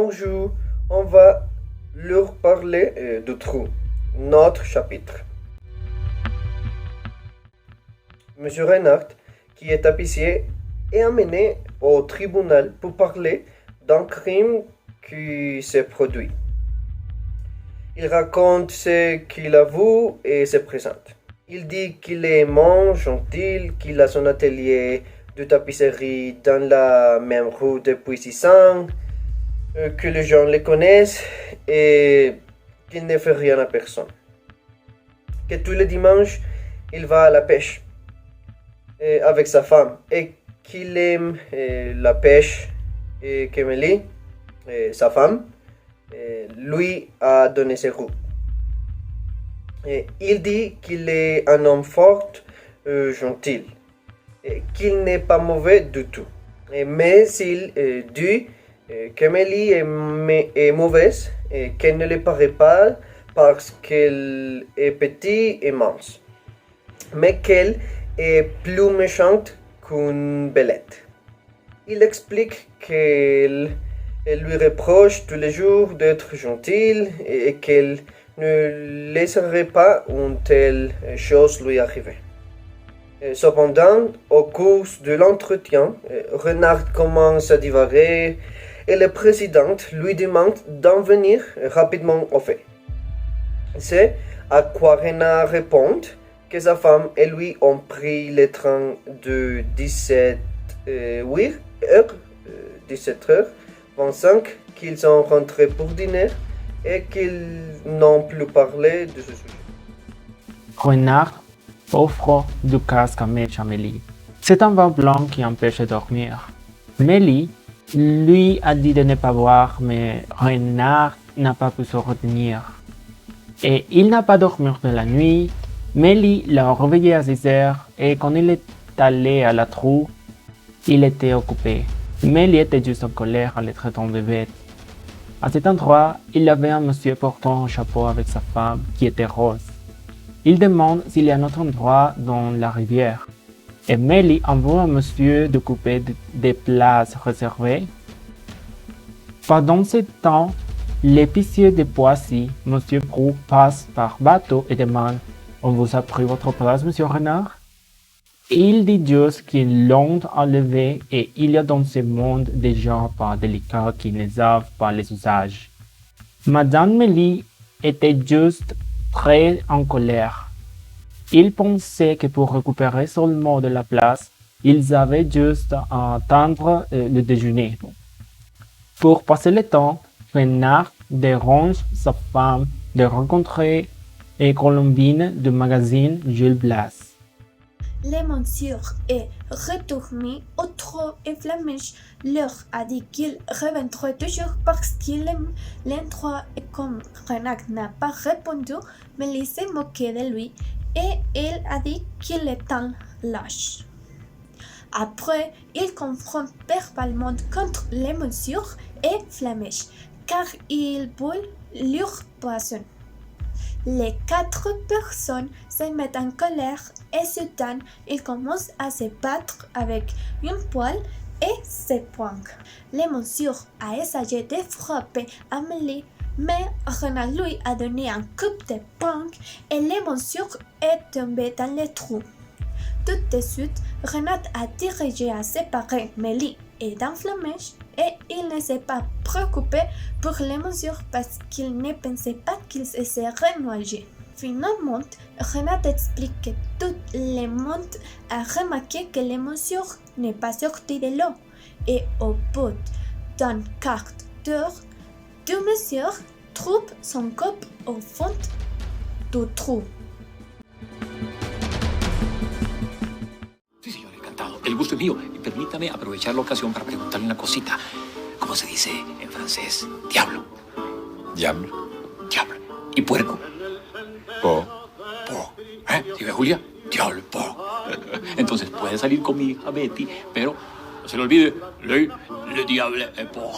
Bonjour, on va leur parler de trou, notre chapitre. Monsieur Reinhardt, qui est tapissier, est amené au tribunal pour parler d'un crime qui s'est produit. Il raconte ce qu'il a vu et se présente. Il dit qu'il est aimant, gentil, qu'il a son atelier de tapisserie dans la même rue depuis 6 ans, que les gens le connaissent et qu'il ne fait rien à personne. Que tous les dimanches, il va à la pêche avec sa femme et qu'il aime la pêche et qu'Emily, sa femme, lui a donné ses roues. Il dit qu'il est un homme fort, gentil, qu'il n'est pas mauvais du tout. Mais il dit qu'Emily est mauvaise et qu'elle ne le paraît pas parce qu'elle est petite et mince, mais qu'elle est plus méchante qu'une belette. Il explique qu'elle lui reproche tous les jours d'être gentille et qu'elle ne laisserait pas une telle chose lui arriver. Cependant, au cours de l'entretien, Renard commence à divaguer et le président lui demande d'en venir rapidement au fait. C'est à quoi Renard répond que sa femme et lui ont pris le train de 17h25, qu'ils sont rentrés pour dîner et qu'ils n'ont plus parlé de ce sujet. Renard offre du casque à Mélie. C'est un vin blanc qui empêche de dormir. Mélie lui a dit de ne pas boire, mais Renard n'a pas pu se retenir. Et il n'a pas dormi de la nuit. Mélie l'a réveillé à 6 heures et quand il est allé à la trou, il était occupé. Mélie était juste en colère en le traitant de bête. À cet endroit, il y avait un monsieur portant un chapeau avec sa femme qui était rose. Il demande s'il y a un autre endroit dans la rivière. Et Mélie envoie un monsieur d'occuper des places réservées. Pendant ce temps, l'épicier de Poissy, monsieur Prou, passe par bateau et demande « On vous a pris votre place, monsieur Renard ?» Il dit juste qu'ils l'ont enlevé et il y a dans ce monde des gens pas délicats qui ne savent pas les usages. Madame Mélie était juste très en colère. Il pensait que pour récupérer seulement de la place, ils avaient juste à attendre le déjeuner. Pour passer le temps, Renard dérange sa femme de rencontrer Colombine du magazine Jules Blas. Le monsieur est retourné au trot et Flamiche leur a dit qu'il reviendrait toujours parce qu'il aime l'endroit et comme Renard n'a pas répondu, Mélie s'est moquée de lui et il a dit qu'il est un lâche. Après, il confronte verbalement contre les monsieur et Flamiche car il brûle leur poisson. Les 4 personnes se mettent en colère et soudain, ils commencent à se battre avec une poêle et ses poings. Le monsieur a essayé de frapper Amélie, mais Renard lui a donné un coup de poing et le monsieur est tombé dans le trou. Tout de suite, Renard a dirigé à séparer Mélie et Flamiche et il ne s'est pas préoccupé pour les mesures parce qu'il ne pensait pas qu'il se serait noyé. Finalement, Renard explique que tout le monde a remarqué que les mesures n'est pas sorti de l'eau et au bout d'un quart d'heure, deux mesures trouvent son corps au fond du trou. Sí, señor, encantado. El gusto es mío. Y permítame aprovechar la ocasión para preguntarle una cosita. ¿Cómo se dice en francés? Diablo. Diablo. Diablo. ¿Y puerco? Po. Po. ¿Sí ve, Julia? Diablo, po. Entonces puede salir con mi hija Betty, pero no se le olvide, le diable es po.